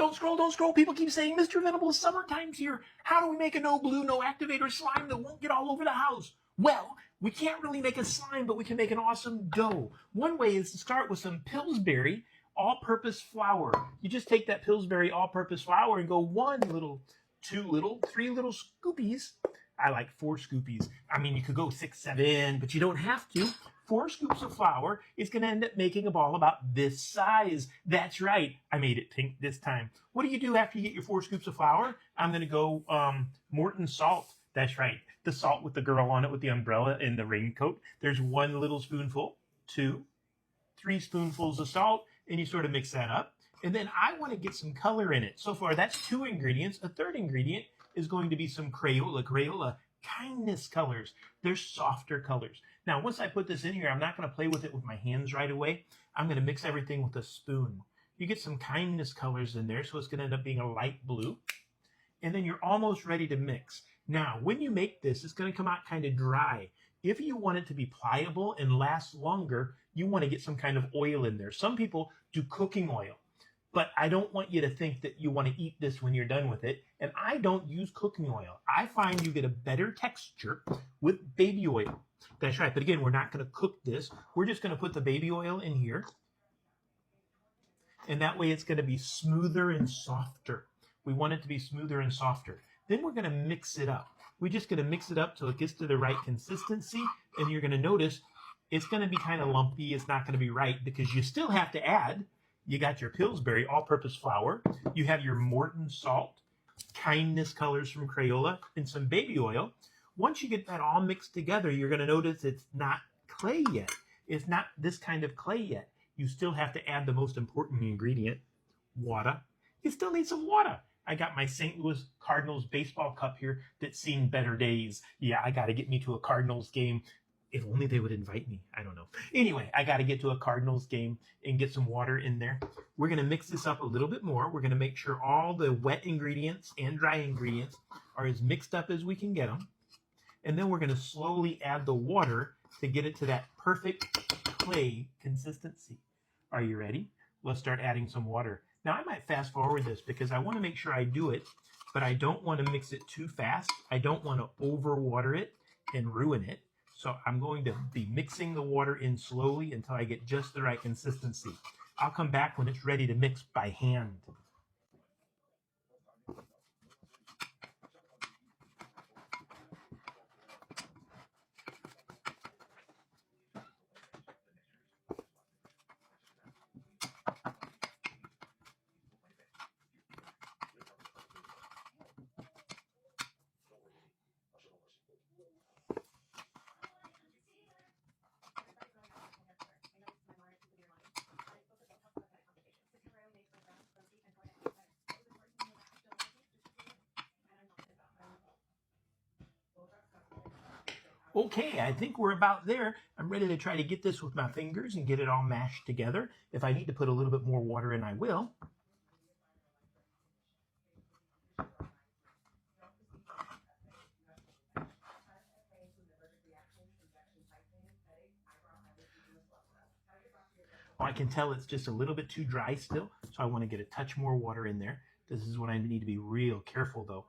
Don't scroll, don't scroll. People keep saying, Mr. Venable, summertime's here. How do we make a no glue, no activator slime that won't get all over the house? Well, we can't really make a slime, but we can make an awesome dough. One way is to start with some Pillsbury all-purpose flour. You just take that Pillsbury all-purpose flour and go 1 little, 2 little, 3 little scoopies. I like 4 scoopies. I mean, you could go 6, 7, but you don't have to. 4 scoops of flour is going to end up making a ball about this size. That's right. I made it pink this time. What do you do after you get your 4 scoops of flour? I'm going to go Morton salt. That's right. The salt with the girl on it with the umbrella and the raincoat. There's 1 little spoonful, 2, 3 spoonfuls of salt, and you sort of mix that up. And then I want to get some color in it. So far, that's 2 ingredients. A third ingredient is going to be some Crayola kindness colors. They're softer colors. Now, once I put this in here, I'm not going to play with it with my hands right away. I'm going to mix everything with a spoon. You get some kindness colors in there, so it's going to end up being a light blue. And then you're almost ready to mix. Now, when you make this, it's going to come out kind of dry. If you want it to be pliable and last longer, you want to get some kind of oil in there. Some people do cooking oil. But I don't want you to think that you want to eat this when you're done with it. And I don't use cooking oil. I find you get a better texture with baby oil. That's right. But again, we're not going to cook this. We're just going to put the baby oil in here. And that way it's going to be smoother and softer. We want it to be smoother and softer. Then we're going to mix it up. We're just going to mix it up till it gets to the right consistency. And you're going to notice it's going to be kind of lumpy. It's not going to be right because you still have to add. You got your Pillsbury all-purpose flour. You have your Morton salt, kindness colors from Crayola, and some baby oil. Once you get that all mixed together, you're going to notice it's not clay yet. It's not this kind of clay yet. You still have to add the most important ingredient, water. You still need some water. I got my St. Louis Cardinals baseball cup here that's seen better days. Yeah, I got to get me to a Cardinals game. If only they would invite me. I don't know. Anyway, I got to get to a Cardinals game and get some water in there. We're going to mix this up a little bit more. We're going to make sure all the wet ingredients and dry ingredients are as mixed up as we can get them. And then we're going to slowly add the water to get it to that perfect clay consistency. Are you ready? Let's start adding some water. Now, I might fast forward this because I want to make sure I do it, but I don't want to mix it too fast. I don't want to overwater it and ruin it. So I'm going to be mixing the water in slowly until I get just the right consistency. I'll come back when it's ready to mix by hand. Okay, I think we're about there. I'm ready to try to get this with my fingers and get it all mashed together. If I need to put a little bit more water in, I will. Oh, I can tell it's just a little bit too dry still, so I want to get a touch more water in there. This is when I need to be real careful, though,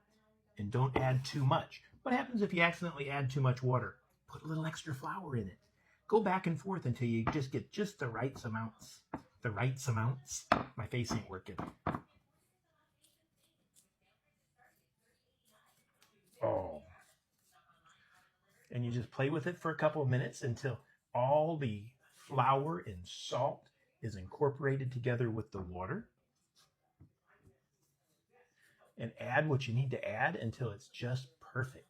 and don't add too much. What happens if you accidentally add too much water? Put a little extra flour in it. Go back and forth until you just get just the right amounts. The right amounts. My face ain't working. Oh. And you just play with it for a couple of minutes until all the flour and salt is incorporated together with the water. And add what you need to add until it's just perfect.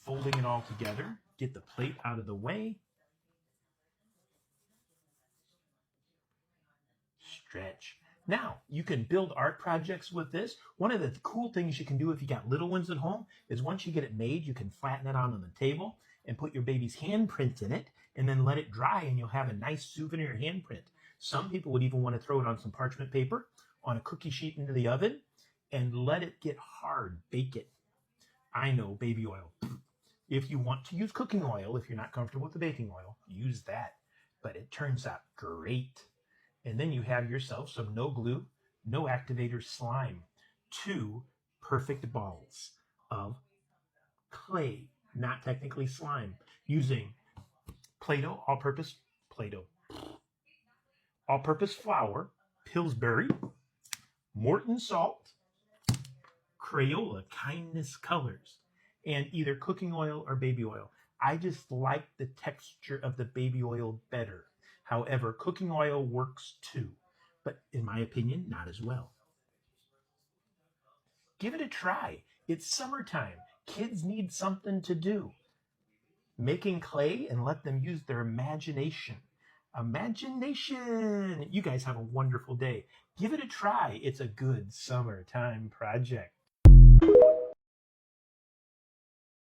Folding it all together, get the plate out of the way. Stretch. Now, you can build art projects with this. One of the cool things you can do if you got little ones at home is once you get it made, you can flatten it out on the table and put your baby's handprint in it and then let it dry and you'll have a nice souvenir handprint. Some people would even want to throw it on some parchment paper, on a cookie sheet into the oven, and let it get hard. Bake it. I know, baby oil. If you want to use cooking oil, if you're not comfortable with the baking oil, use that. But it turns out great. And then you have yourself some no glue, no activator slime. 2 perfect balls of clay, not technically slime, using Play-Doh, Play-Doh, all-purpose flour, Pillsbury, Morton salt, Crayola kindness colors, and either cooking oil or baby oil. I just like the texture of the baby oil better. However, cooking oil works too, but in my opinion, not as well. Give it a try. It's summertime. Kids need something to do. Making clay and let them use their imagination. Imagination! You guys have a wonderful day. Give it a try. It's a good summertime project.